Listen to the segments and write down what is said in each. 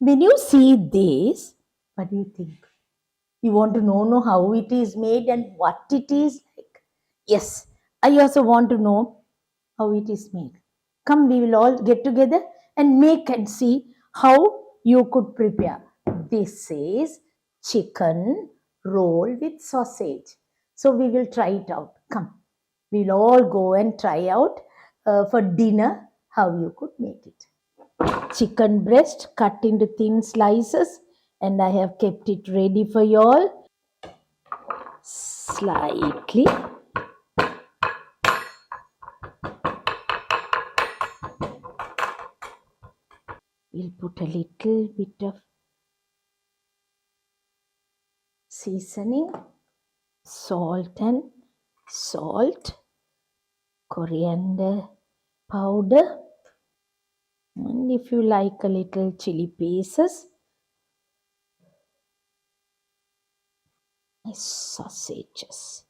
When you see this, what do you think? You want to know how it is made and what it is like? Yes, I also want to know how it is made. Come, we will all get together and make and see how you could prepare. This is chicken roll with sausage. So we will try it out. Come, we'll all go and try out for dinner how you could make it. Chicken breast cut into thin slices, and I have kept it ready for you all. Slightly. We'll put a little bit of seasoning, salt, coriander powder, and if you like a little chili pieces, sausages.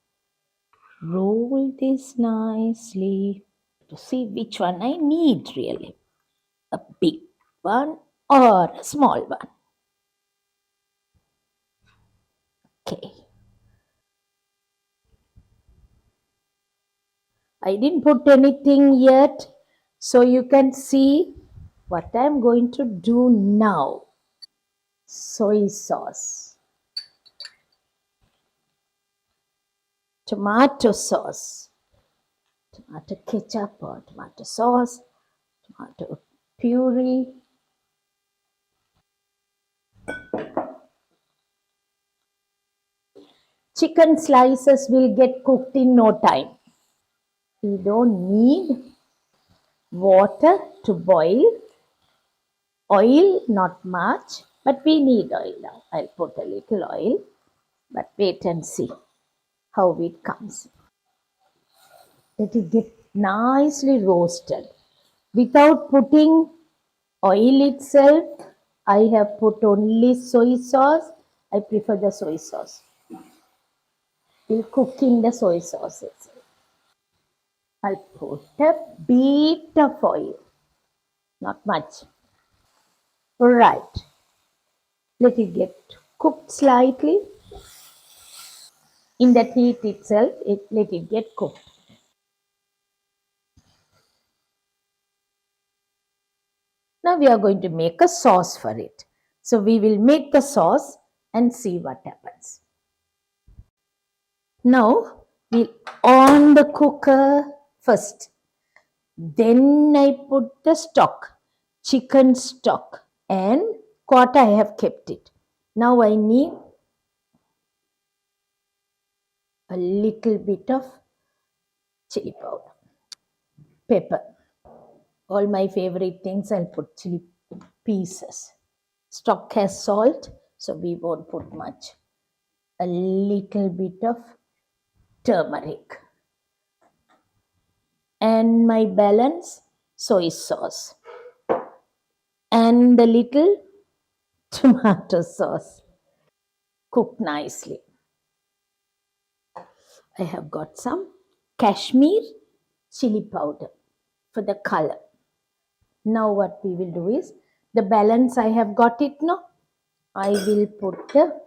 Roll this nicely to see which one I need really. A big one or a small one. Okay. I didn't put anything yet, so you can see what I'm going to do now. Soy sauce, tomato sauce, tomato ketchup or tomato sauce, tomato puree. Chicken slices will get cooked in no time. We don't need water to boil. Oil, not much, but we need oil now. I'll put a little oil, but wait and see how it comes. Let it get nicely roasted. Without putting oil itself, I have put only soy sauce. I prefer the soy sauce. We'll cook in the soy sauce itself. I'll put a bit of oil, not much. Right. Let it get cooked slightly. In that heat itself, let it get cooked. Now we are going to make a sauce for it. So we will make the sauce and see what happens. Now we'll on the cooker first. Then I put the stock, chicken stock, and quarter I have kept it. Now I need a little bit of chili powder, pepper. All my favorite things I'll put chili pieces. Stock has salt, so we won't put much. A little bit of turmeric. And my balance soy sauce. And a little tomato sauce. Cooked nicely. I have got some Kashmir chili powder for the color. Now what we will do is, the balance I have got it now. I will put the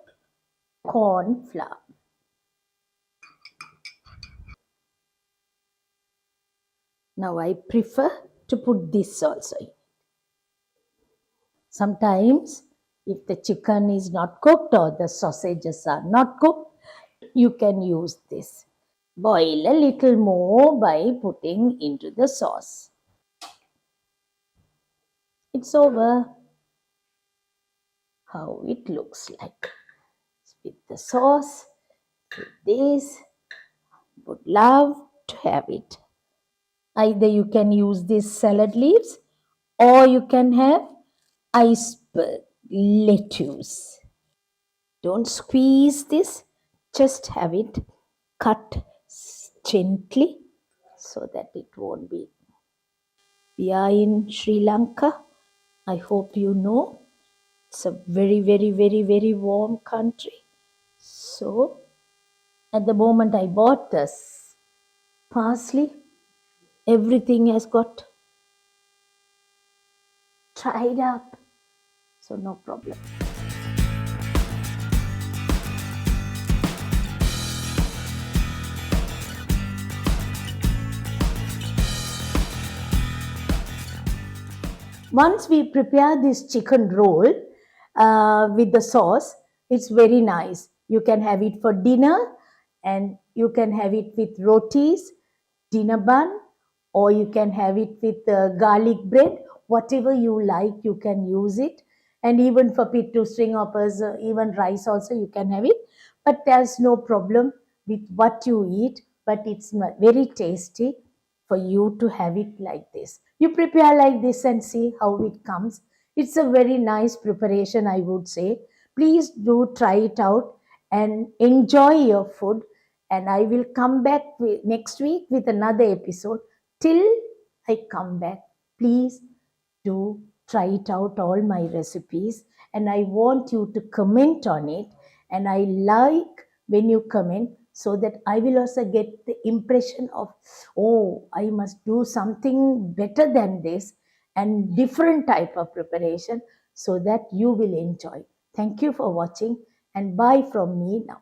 corn flour. Now I prefer to put this also in. Sometimes if the chicken is not cooked or the sausages are not cooked, you can use this. Boil a little more by putting into the sauce. It's over. How it looks like. With the sauce, with this, would love to have it. Either you can use these salad leaves or you can have iceberg lettuce. Don't squeeze this, just have it cut gently so that it won't be. We are in Sri Lanka. I hope you know it's a very, very, very, very warm country. So at the moment I bought this parsley, everything has got dried up. So so no problem. Once we prepare this chicken roll with the sauce, it's very nice. You can have it for dinner, and you can have it with rotis, dinner bun, or you can have it with garlic bread. Whatever you like, you can use it. And even for pittu, string hoppers, even rice also, you can have it. But there's no problem with what you eat, but it's very tasty for you to have it like this. You prepare like this and see how it comes. It's a very nice preparation, I would say. Please do try it out and enjoy your food. And I will come back next week with another episode. Till I come back, please do try it out, all my recipes, and I want you to comment on it. And I like when you comment, so that I will also get the impression of, oh, I must do something better than this and different type of preparation, so that you will enjoy. Thank you for watching, and bye from me now.